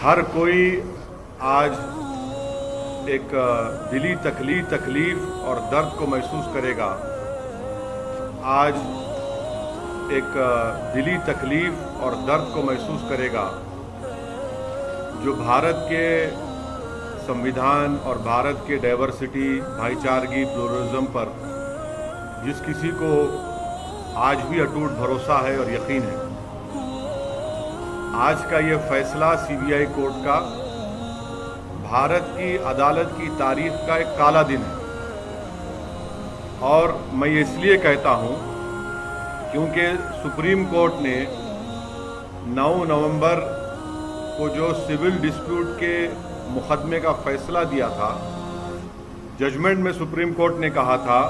हर कोई आज एक दिली तकलीफ और दर्द को महसूस करेगा। आज एक दिली तकलीफ और दर्द को महसूस करेगा जो भारत के संविधान और भारत के डाइवर्सिटी, भाईचारगी, प्लुरलिज्म पर जिस किसी को आज भी अटूट भरोसा है और यकीन है। आज का ये फैसला सीबीआई कोर्ट का भारत की अदालत की तारीख का एक काला दिन है। और मैं ये इसलिए कहता हूँ क्योंकि सुप्रीम कोर्ट ने 9 नवंबर को जो सिविल डिस्प्यूट के मुकदमे का फैसला दिया था, जजमेंट में सुप्रीम कोर्ट ने कहा था,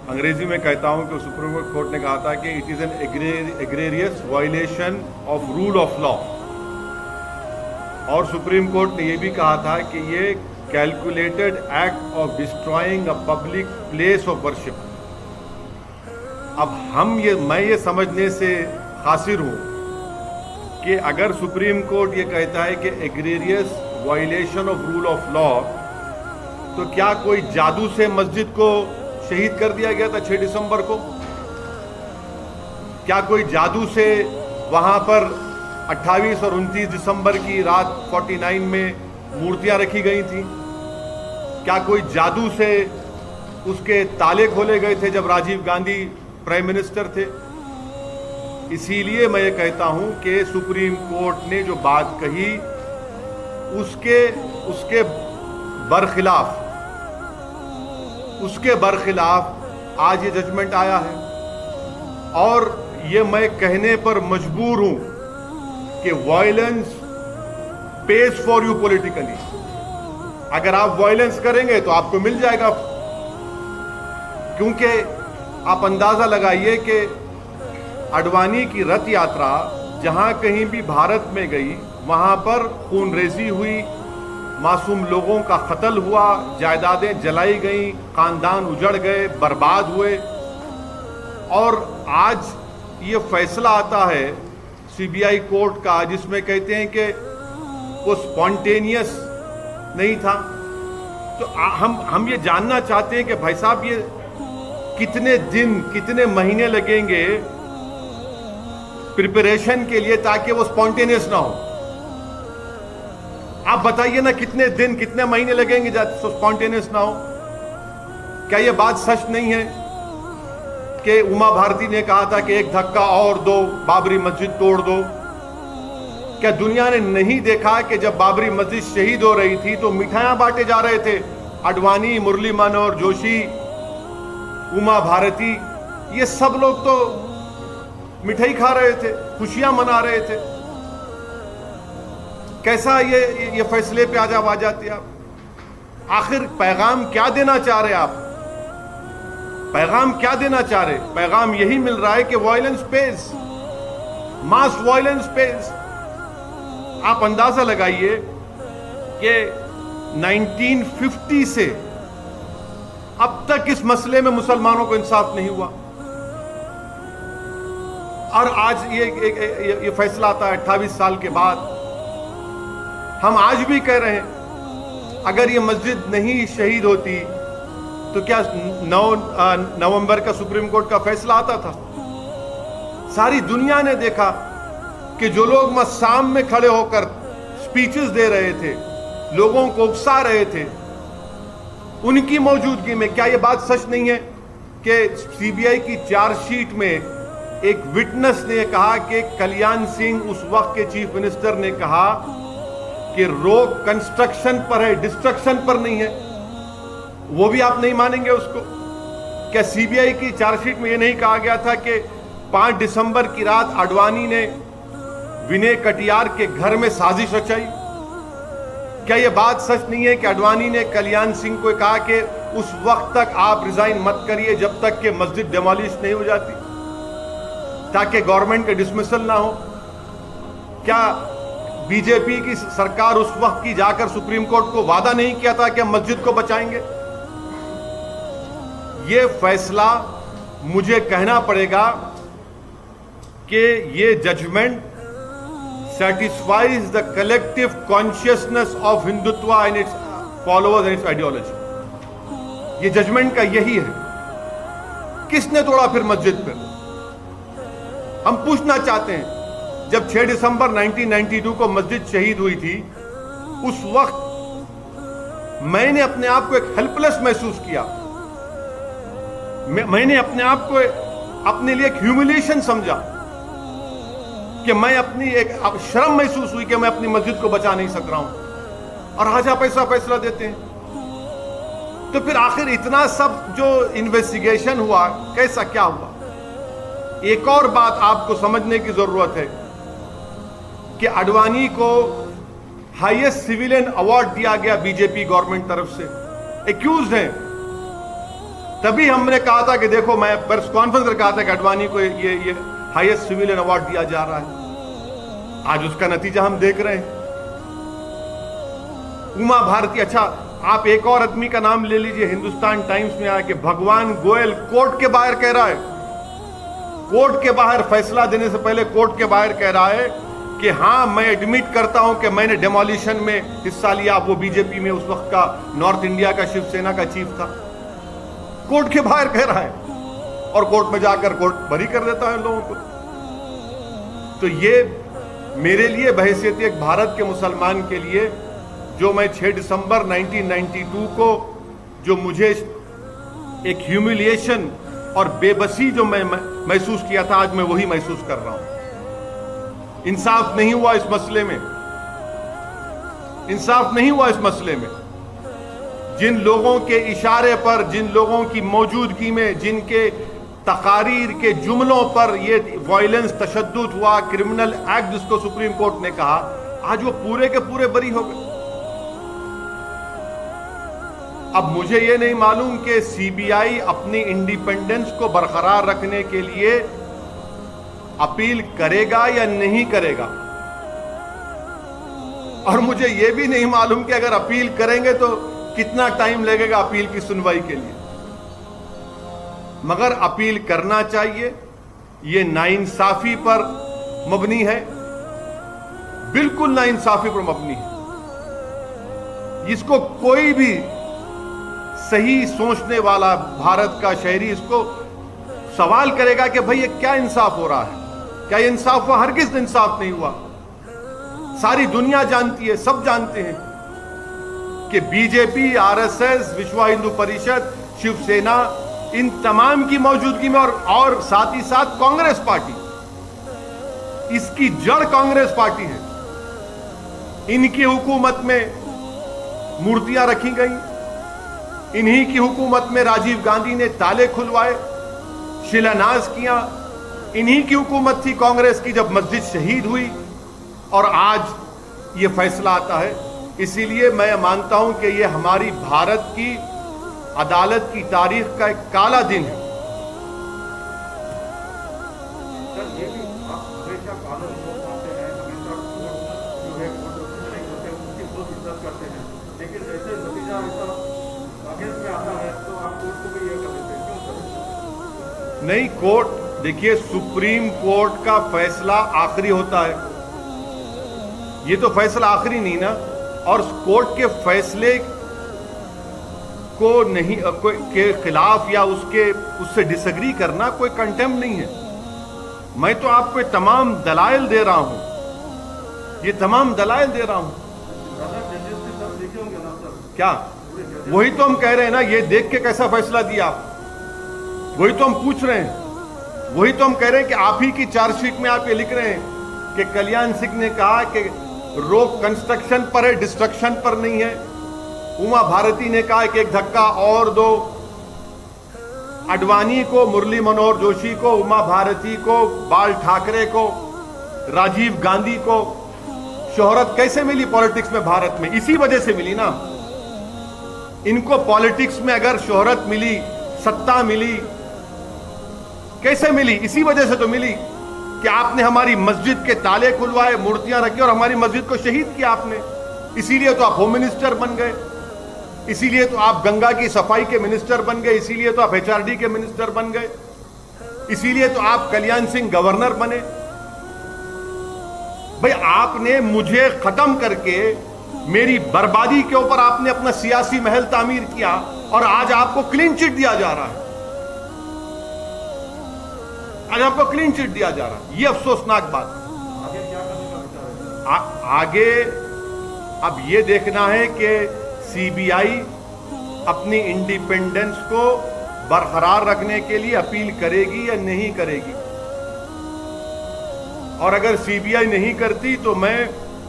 अंग्रेजी में कहता हूं कि सुप्रीम कोर्ट ने कहा था कि it is an egregious violation of rule of law. और सुप्रीम कोर्ट ने यह भी कहा था कि ये calculated act of destroying a public place of worship. अब मैं ये समझने से कासिर हूं कि अगर सुप्रीम कोर्ट ये कहता है कि egregious violation of rule of law, तो क्या कोई जादू से मस्जिद को शहीद कर दिया गया था 6 दिसंबर को? क्या कोई जादू से वहां पर 28 और 29 दिसंबर की रात 49 में मूर्तियां रखी गई थी? क्या कोई जादू से उसके ताले खोले गए थे जब राजीव गांधी प्राइम मिनिस्टर थे? इसीलिए मैं ये कहता हूं कि सुप्रीम कोर्ट ने जो बात कही उसके बरखिलाफ आज ये जजमेंट आया है। और ये मैं कहने पर मजबूर हूं कि violence page for you politically. अगर आप वायलेंस करेंगे तो आपको मिल जाएगा, क्योंकि आप अंदाजा लगाइए कि आडवाणी की रथ यात्रा जहां कहीं भी भारत में गई, वहां पर खूनरेजी हुई, मासूम लोगों का कत्ल हुआ, जायदादें जलाई गई, खानदान उजड़ गए, बर्बाद हुए। और आज ये फैसला आता है सीबीआई कोर्ट का जिसमें कहते हैं कि वो स्पॉन्टेनियस नहीं था। तो हम ये जानना चाहते हैं कि भाई साहब, ये कितने दिन, कितने महीने लगेंगे प्रिपरेशन के लिए ताकि वो स्पॉन्टेनियस ना हो? आप बताइए ना, कितने दिन, कितने महीने लगेंगे तो स्पॉन्टेनियस ना हो? क्या यह बात सच नहीं है कि उमा भारती ने कहा था कि एक धक्का और दो, बाबरी मस्जिद तोड़ दो? क्या दुनिया ने नहीं देखा कि जब बाबरी मस्जिद शहीद हो रही थी तो मिठाइयां बांटे जा रहे थे? आडवाणी, मुरली मनोहर जोशी, उमा भारती, ये सब लोग तो मिठाई खा रहे थे, खुशियां मना रहे थे। कैसा ये फैसले पे आज आ जाते आप? आखिर पैगाम क्या देना चाह रहे आप? पैगाम क्या देना चाह रहे? पैगाम यही मिल रहा है कि वायलेंस पेज, मास वायलेंस पेज। आप अंदाजा लगाइए कि 1950 से अब तक इस मसले में मुसलमानों को इंसाफ नहीं हुआ, और आज ये फैसला आता है 28 साल के बाद। हम आज भी कह रहे हैं, अगर ये मस्जिद नहीं शहीद होती तो क्या 9 नवंबर का सुप्रीम कोर्ट का फैसला आता था? सारी दुनिया ने देखा कि जो लोग मस्साम में खड़े होकर स्पीचेस दे रहे थे, लोगों को उकसा रहे थे, उनकी मौजूदगी में क्या ये बात सच नहीं है कि सीबीआई की चार्जशीट में एक विटनेस ने कहा कि कल्याण सिंह, उस वक्त के चीफ मिनिस्टर, ने कहा कि रोक कंस्ट्रक्शन पर है, डिस्ट्रक्शन पर नहीं है? वो भी आप नहीं मानेंगे उसको? क्या सीबीआई की चार्जशीट में यह नहीं कहा गया था कि 5 दिसंबर की रात आडवाणी ने विनय कटियार के घर में साजिश रचाई? क्या यह बात सच नहीं है कि आडवाणी ने कल्याण सिंह को कहा कि उस वक्त तक आप रिजाइन मत करिए जब तक कि मस्जिद डेमोलिश नहीं हो जाती, ताकि गवर्नमेंट का डिसमिसल ना हो? क्या बीजेपी की सरकार उस वक्त की जाकर सुप्रीम कोर्ट को वादा नहीं किया था कि हम मस्जिद को बचाएंगे? ये फैसला मुझे कहना पड़ेगा कि ये judgement satisfies the collective consciousness of Hindutva and its followers and its ideology. ये जजमेंट का यही है. किसने तोड़ा फिर मस्जिद पर? हम पूछना चाहते हैं, जब 6 दिसंबर 1992 को मस्जिद शहीद हुई थी, उस वक्त मैंने अपने आप को एक हेल्पलेस महसूस किया. मैंने अपने आप को अपने लिए एक ह्यूमिलिएशन समझा कि मैं अपनी एक शर्म महसूस हुई कि मैं अपनी मस्जिद को बचा नहीं सक रहा हूं, और आज आप ऐसा फैसला देते हैं. तो फिर आखिर इतना सब जो इन्वेस्टिगेशन हुआ, कैसा क्या हुआ? एक और बात आपको समझने की जरूरत है कि आडवाणी को हाईएस्ट सिविलियन अवार्ड दिया गया बीजेपी गवर्नमेंट तरफ से. एक्यूज हैं. तभी हमने कहा था कि देखो, मैं प्रेस कॉन्फ्रेंस में कहा था कि आडवाणी को ये हाईएस्ट सिविलियन अवार्ड दिया जा रहा है. आज उसका नतीजा हम देख रहे हैं. उमा भारती. अच्छा, आप एक और आदमी का नाम ले लीजिए. हिंदुस्तान टाइम्स में आया कि भगवान गोयल कोर्ट के बाहर कह रहा है, कोर्ट के बाहर फैसला देने से पहले कोर्ट के बाहर कह रहा है कि हां, मैं एडमिट करता हूं कि मैंने डेमोलिशन में हिस्सा लिया. वो बीजेपी में उस वक्त का नॉर्थ इंडिया का शिवसेना का चीफ था. कोर्ट के बाहर कह रहा है, और कोर्ट में जाकर कोर्ट बरी कर देता है लोगों को. तो ये मेरे लिए बहैसियत एक भारत के मुसलमान के लिए, जो मैं 6 दिसंबर 1992 को जो मुझे एक ह्यूमिलिएशन और बेबसी जो मैं महसूस किया था, आज मैं वही महसूस कर रहा हूं. इंसाफ नहीं हुआ इस मसले में. इंसाफ नहीं हुआ इस मसले में. जिन लोगों के इशारे पर, जिन लोगों की मौजूदगी में, जिनके तकारीर के जुमलों पर ये वायलेंस, तशद्दुद हुआ, क्रिमिनल एक्ट जिसको सुप्रीम कोर्ट ने कहा, आज वो पूरे के पूरे बरी हो गए. अब मुझे ये नहीं मालूम कि सीबीआई अपनी इंडिपेंडेंस को बरकरार रखने के लिए अपील करेगा या नहीं करेगा, और मुझे यह भी नहीं मालूम कि अगर अपील करेंगे तो कितना टाइम लगेगा अपील की सुनवाई के लिए. मगर अपील करना चाहिए. यह नाइंसाफी पर मबनी है, बिल्कुल नाइंसाफी पर मबनी है. इसको कोई भी सही सोचने वाला भारत का शहरी इसको सवाल करेगा कि भाई ये क्या इंसाफ हो रहा है, क्या ये इंसाफ हुआ? हरगिज़ इंसाफ नहीं हुआ. सारी दुनिया जानती है, सब जानते हैं कि बीजेपी, आरएसएस, विश्व हिंदू परिषद, शिवसेना, इन तमाम की मौजूदगी में और साथ ही साथ कांग्रेस पार्टी, इसकी जड़ कांग्रेस पार्टी है. इनकी हुकूमत में मूर्तियां रखी गई. इन्हीं की हुकूमत में राजीव गांधी ने ताले खुलवाए, शिलान्यास किया. इन्हीं की हुकूमत थी कांग्रेस की जब मस्जिद शहीद हुई, और आज ये फैसला आता है. इसीलिए मैं मानता हूं कि ये हमारी भारत की अदालत की तारीख का एक काला दिन है. नहीं, कोर्ट, देखिए, सुप्रीम कोर्ट का फैसला आखिरी होता है. ये तो फैसला आखिरी नहीं ना, और कोर्ट के फैसले को नहीं के खिलाफ या उससे डिसएग्री करना कोई कंटेम्प्ट नहीं है. मैं तो आपको तमाम दलाइल दे रहा हूं, ये तमाम दलाइल दे रहा हूं. क्या? वही तो हम कह रहे हैं ना, ये देख के कैसा फैसला दिया आप, वही तो हम पूछ रहे हैं. वही तो हम कह रहे हैं कि आप ही की चार्जशीट में आप ये लिख रहे हैं कि कल्याण सिंह ने कहा कि रोक कंस्ट्रक्शन पर है, डिस्ट्रक्शन पर नहीं है. उमा भारती ने कहा कि एक धक्का और दो. आडवाणी को, मुरली मनोहर जोशी को, उमा भारती को, बाल ठाकरे को, राजीव गांधी को शोहरत कैसे मिली पॉलिटिक्स में भारत में? इसी वजह से मिली ना. इनको पॉलिटिक्स में अगर शोहरत मिली, सत्ता मिली, कैसे मिली? इसी वजह से तो मिली कि आपने हमारी मस्जिद के ताले खुलवाए, मूर्तियां रखी और हमारी मस्जिद को शहीद किया आपने. इसीलिए तो आप होम मिनिस्टर बन गए, इसीलिए तो आप गंगा की सफाई के मिनिस्टर बन गए, इसीलिए तो आप एचआरडी के मिनिस्टर बन गए, इसीलिए तो आप कल्याण सिंह गवर्नर बने. भाई आपने मुझे खत्म करके मेरी बर्बादी के ऊपर आपने अपना सियासी महल तामीर किया और आज आपको क्लीन चिट दिया जा रहा है। आज आपको क्लीन चिट दिया जा रहा है, यह अफसोसनाक बात है। आगे अब यह देखना है कि सीबीआई अपनी इंडिपेंडेंस को बरकरार रखने के लिए अपील करेगी या नहीं करेगी। और अगर सीबीआई नहीं करती तो मैं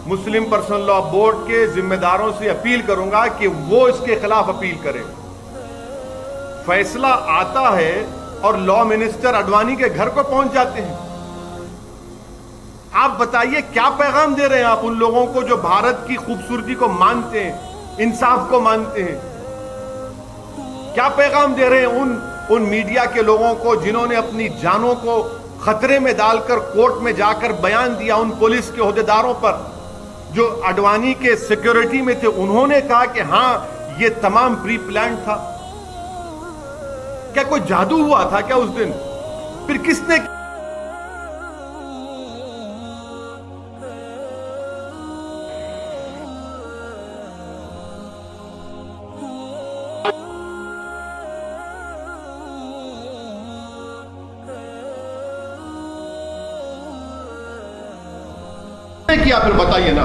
मुस्लिम पर्सनल लॉ बोर्ड के जिम्मेदारों से अपील करूंगा कि वो इसके खिलाफ अपील करें। फैसला आता है और लॉ मिनिस्टर अडवाणी के घर को पहुंच जाते हैं। आप बताइए क्या पैगाम दे रहे हैं आप उन लोगों को जो भारत की खूबसूरती को मानते हैं, इंसाफ को मानते हैं? क्या पैगाम दे रहे हैं उन मीडिया के लोगों को जिन्होंने अपनी जानों को खतरे में डालकर कोर्ट में जाकर बयान दिया? उन पुलिस के ओहदेदारों पर जो अडवाणी के सिक्योरिटी में थे, उन्होंने कहा कि हां ये तमाम प्री प्लान था। क्या कोई जादू हुआ था क्या उस दिन? फिर किसने किया? फिर बताइए ना,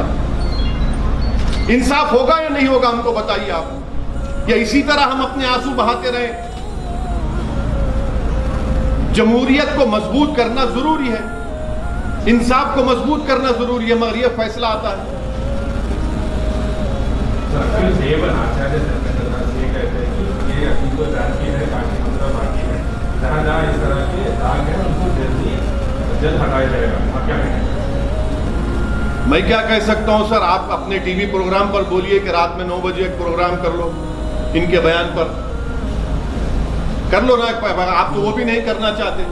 इंसाफ होगा या नहीं होगा हमको बताइए आप। या इसी तरह हम अपने आंसू बहाते रहे? जमहूरियत को मजबूत करना जरूरी है, इंसाफ को मजबूत करना जरूरी है, मगर यह फैसला आता है। मैं क्या कह सकता हूं सर, आप अपने टीवी प्रोग्राम पर बोलिए कि रात में 9 बजे एक प्रोग्राम कर लो इनके बयान पर, कर लो ना। आप तो वो भी नहीं करना चाहते,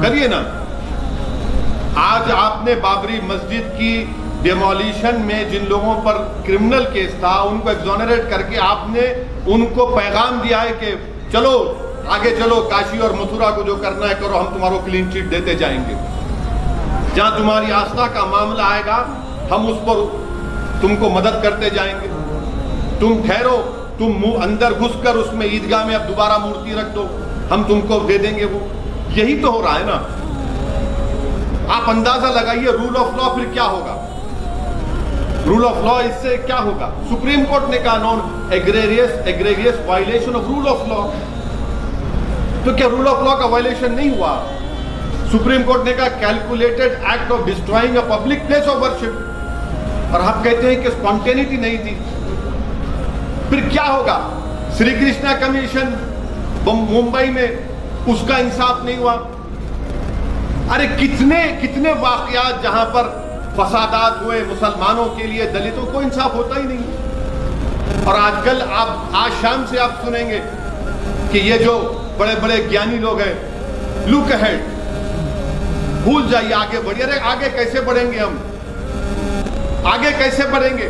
करिए ना। आज आपने बाबरी मस्जिद की डिमोलिशन में जिन लोगों पर क्रिमिनल केस था उनको एक्सोनरेट करके आपने उनको पैगाम दिया है कि चलो आगे चलो, काशी और मथुरा को जो करना है करो, हम तुम्हारो क्लीन चिट देते जाएंगे। जहां तुम्हारी आस्था का मामला आएगा हम उस पर तुमको मदद करते जाएंगे। तुम ठहरो, तुम मुंह अंदर घुसकर उसमें ईदगाह में अब दोबारा मूर्ति रख दो, हम तुमको दे देंगे वो। यही तो हो रहा है ना। आप अंदाजा लगाइए रूल ऑफ लॉ फिर क्या होगा। रूल ऑफ लॉ इससे क्या होगा? सुप्रीम कोर्ट ने कहा non egregious violation of rule of law. तो क्या रूल ऑफ लॉ का वायलेशन नहीं हुआ? सुप्रीम कोर्ट ने कहा calculated act of destroying a public place of worship, और आप कहते हैं कि स्पॉन्टेनिटी नहीं थी। फिर क्या होगा? श्री कृष्णा कमीशन मुंबई में, उसका इंसाफ नहीं हुआ। अरे कितने कितने वाकयात जहां पर फसादात हुए मुसलमानों के लिए, दलितों को इंसाफ होता ही नहीं। और आजकल आप आज शाम से आप सुनेंगे कि ये जो बड़े बड़े ज्ञानी लोग हैं, लुक अहेड, भूल जाइए, आगे बढ़िए। अरे आगे कैसे बढ़ेंगे हम? आगे कैसे बढ़ेंगे?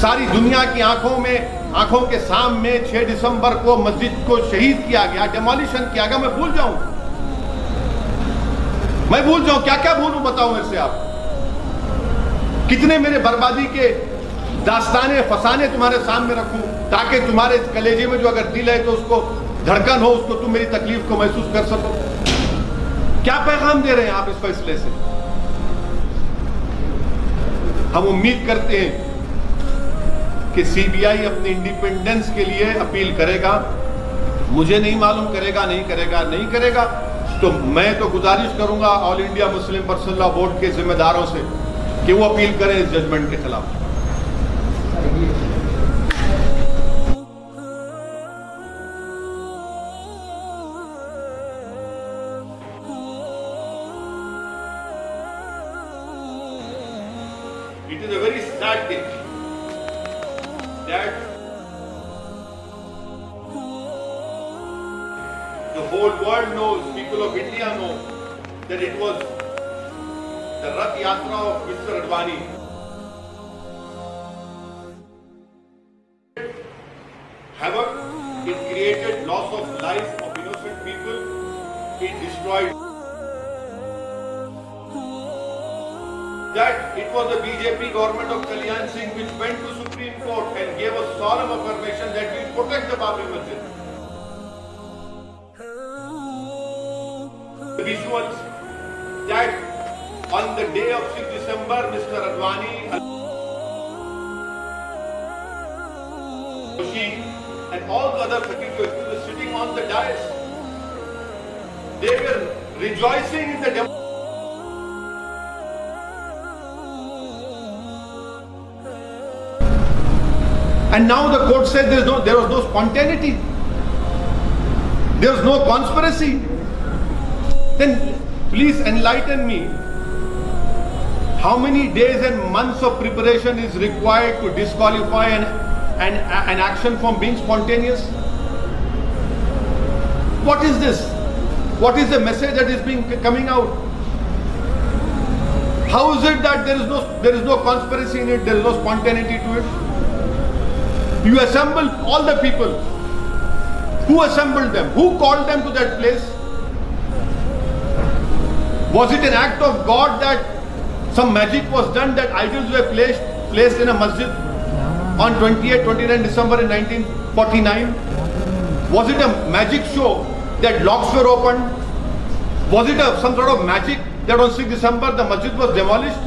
सारी दुनिया की आंखों के सामने 6 दिसंबर को मस्जिद को शहीद किया गया, डिमोलिशन किया गया। मैं भूल जाऊं? क्या क्या भूलूं? बताओ मेरे से आप। कितने मेरे बर्बादी के दास्ताने फसाने तुम्हारे सामने रखूं ताकि तुम्हारे कलेजे में जो अगर दिल है तो उसको धड़कन हो, उसको तुम मेरी तकलीफ को महसूस कर सको। क्या पैगाम दे रहे हैं आप इस फैसले से? हम उम्मीद करते हैं कि सीबीआई अपनी इंडिपेंडेंस के लिए अपील करेगा। मुझे नहीं मालूम करेगा नहीं करेगा, तो मैं तो गुजारिश करूंगा all India Muslim personal law board के जिम्मेदारों से कि वो अपील करें इस जजमेंट के खिलाफ। It is a very sad day that the whole world knows, people of India know, that it was the Rath Yatra of Mr. Advani. Havoc, it created loss of life of innocent people, it destroyed that it was the BJP government of Kalyan Singh which went to Supreme Court and gave a solemn affirmation that we protect the Babri Masjid. The visuals that on the day of 6th December, Mr. Advani and all the other 32 people were sitting on the dais. They were rejoicing in the democracy. And now the court said there was no spontaneity. There was no conspiracy. Then please enlighten me. How many days and months of preparation is required to disqualify an action from being spontaneous? What is this? What is the message that is coming out? How is it that there is no conspiracy in it, there is no spontaneity to it? You assemble all the people. Who assembled them? Who called them to that place? Was it an act of God that some magic was done, that idols were placed in a masjid on 28-29 December in 1949? Was it a magic show that locks were opened? Was it some sort of magic that on 6th December the masjid was demolished?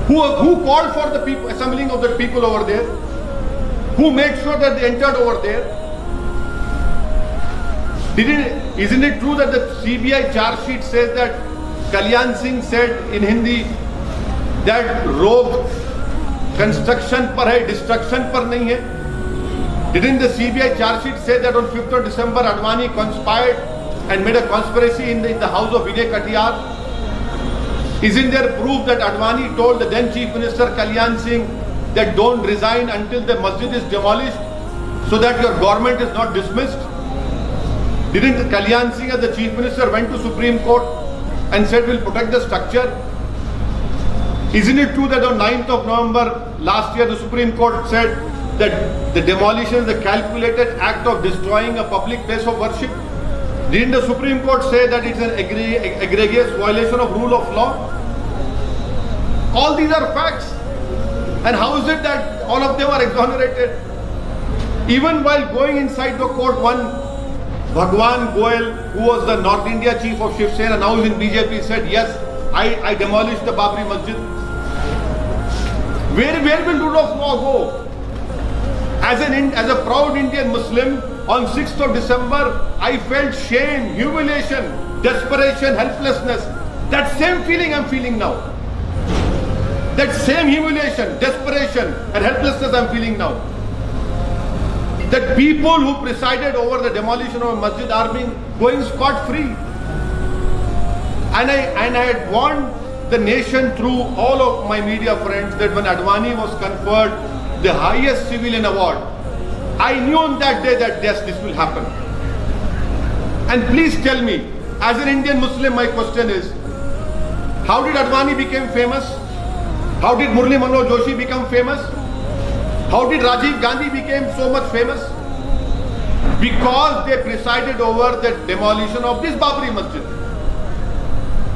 Who called for the people, assembling of the people over there? Who made sure that they entered over there? Isn't it true that the CBI charge sheet says that Kalyan Singh said in Hindi that road construction par hai, destruction par nahi hai? Didn't the CBI charge sheet say that on 5th of December Advani conspired and made a conspiracy in the house of Vinay Katiyar? Isn't there proof that Advani told the then Chief Minister Kalyan Singh that don't resign until the masjid is demolished so that your government is not dismissed? Didn't Kalyan Singh as the Chief Minister went to Supreme Court and said we'll protect the structure? Isn't it true that on 9th of November last year the Supreme Court said that the demolition is a calculated act of destroying a public place of worship? Didn't the Supreme Court say that it's an egregious violation of rule of law? All these are facts. And how is it that all of them are exonerated? Even while going inside the court, one Bhagwan Goel, who was the North India chief of Shiv Sena, now is in BJP, said, yes, I demolished the Babri Masjid. Where will rule of law go? As a proud Indian Muslim, on 6th of December, I felt shame, humiliation, desperation, helplessness. That same feeling I'm feeling now. That same humiliation, desperation and helplessness I'm feeling now. That people who presided over the demolition of a masjid are going scot-free. And I had warned the nation through all of my media friends that when Advani was conferred the highest civilian award, I knew on that day that yes, this will happen. And please tell me, as an Indian Muslim, my question is, how did Advani become famous? How did Murli Manohar Joshi become famous? How did Rajiv Gandhi become so much famous? Because they presided over the demolition of this Babri Masjid.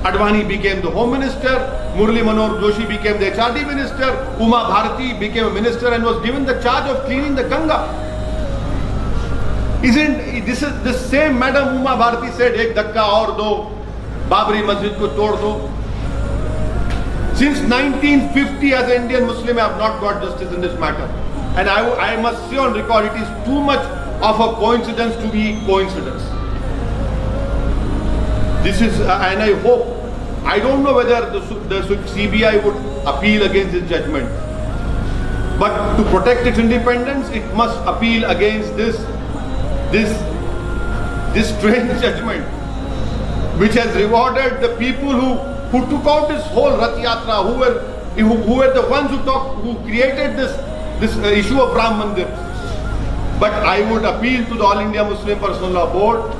Advani became the Home Minister, Murli Manohar Joshi became the HRD Minister, Uma Bharati became a minister and was given the charge of cleaning the Ganga. Isn't this is the same Madam Uma Bharati said, ek dhakka aur do, Babri Masjid ko tod do. Since 1950 as an Indian Muslim, I have not got justice in this matter. And I must say on record, it is too much of a coincidence to be coincidence. This is, and I hope, I don't know whether the CBI would appeal against this judgment. But to protect its independence, it must appeal against this strange judgment, which has rewarded the people who took out this whole Rath Yatra, who were the ones who created this issue of Ram Mandir. But I would appeal to the All India Muslim Personal Law Board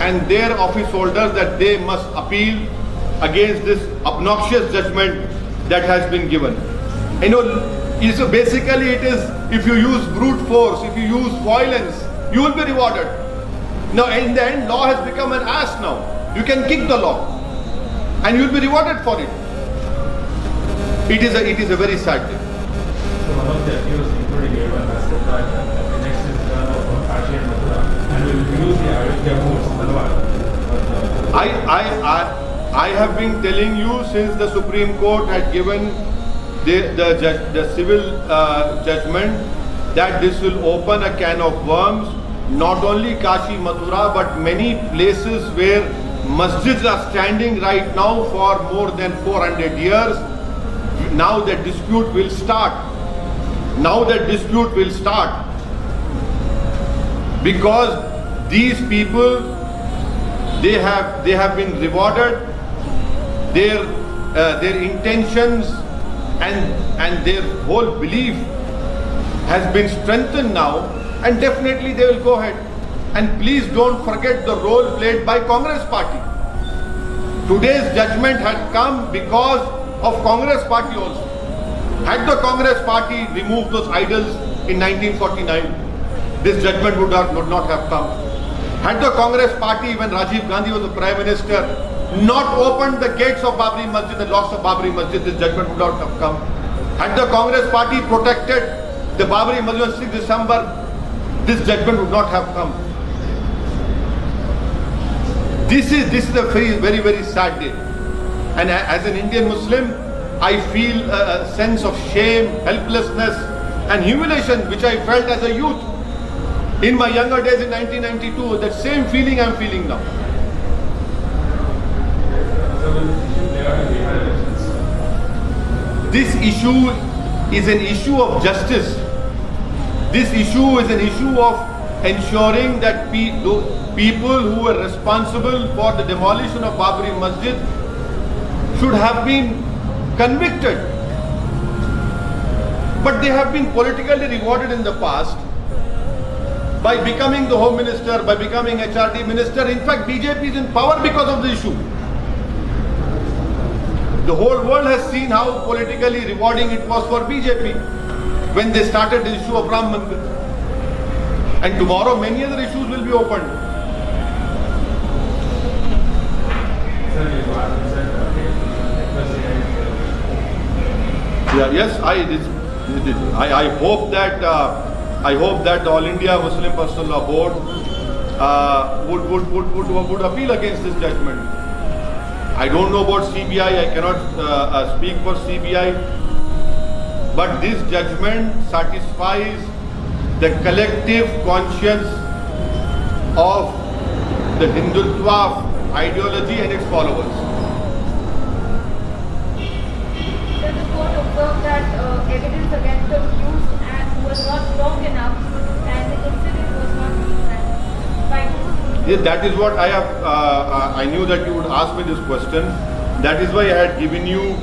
and their office holders that they must appeal against this obnoxious judgment that has been given. You know, so basically it is, if you use brute force, if you use violence, you will be rewarded. Now in the end, law has become an ass now. You can kick the law and you will be rewarded for it. It is a very sad day. So one of the accused, including Evan, has said that the next is the turn of Kashi and Mathura, and will use the Ayodhya votes, I have been telling you since the Supreme Court had given the civil judgment that this will open a can of worms, not only Kashi, Mathura, but many places where masjids are standing right now for more than 400 years. Now the dispute will start. Now the dispute will start. Because these people, they have been rewarded. Their intentions and their whole belief has been strengthened now, and definitely they will go ahead. And please don't forget the role played by Congress party. Today's judgment had come because of Congress party also. Had the Congress party removed those idols in 1949, this judgment would not have come. Had the Congress party, when Rajiv Gandhi was the Prime Minister, not opened the gates of Babri Masjid, the locks of Babri Masjid, this judgment would not have come. Had the Congress party protected the Babri Masjid on 6th December, this judgment would not have come. This is a very, very sad day. And as an Indian Muslim, I feel a sense of shame, helplessness and humiliation which I felt as a youth. In my younger days in 1992, that same feeling I am feeling now. This issue is an issue of justice. This issue is an issue of ensuring that people who were responsible for the demolition of Babri Masjid should have been convicted. But they have been politically rewarded in the past by becoming the Home Minister, by becoming HRD Minister. In fact, BJP is in power because of the issue. The whole world has seen how politically rewarding it was for BJP when they started the issue of Ram Mandir. And tomorrow many other issues will be opened. Yeah, yes, I hope that the All India Muslim Personal Law Board would appeal against this judgment. I don't know about CBI. I cannot speak for CBI, but this judgment satisfies the collective conscience of the Hindutva ideology and its followers. So the court observed that evidence against the accused was not strong enough and the incident was not present. Yes, that is what I have. I knew that you would ask me this question. That is why I had given you,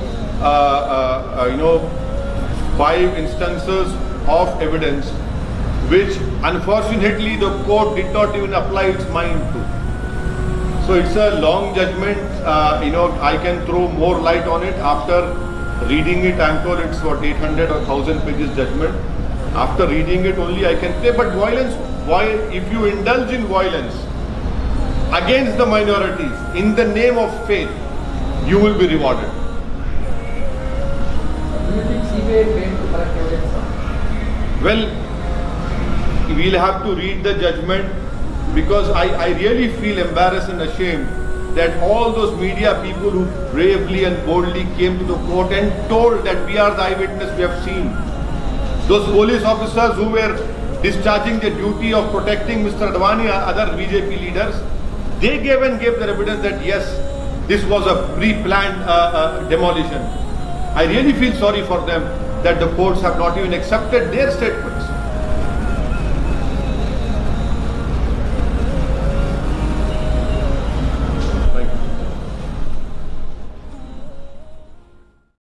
5 instances of evidence, which unfortunately the court did not even apply its mind to. So it's a long judgment. I can throw more light on it after reading it. I'm told it's what 800 or 1000 pages judgment. After reading it only I can say. But violence, if you indulge in violence against the minorities in the name of faith, you will be rewarded. Do you think CBI failed to collect evidence? Well, we'll have to read the judgment, because I really feel embarrassed and ashamed that all those media people who bravely and boldly came to the court and told that we are the eyewitness, we have seen. Those police officers who were discharging the duty of protecting Mr. Advani and other BJP leaders, they gave their evidence that yes, this was a pre-planned demolition. I really feel sorry for them that the courts have not even accepted their statements.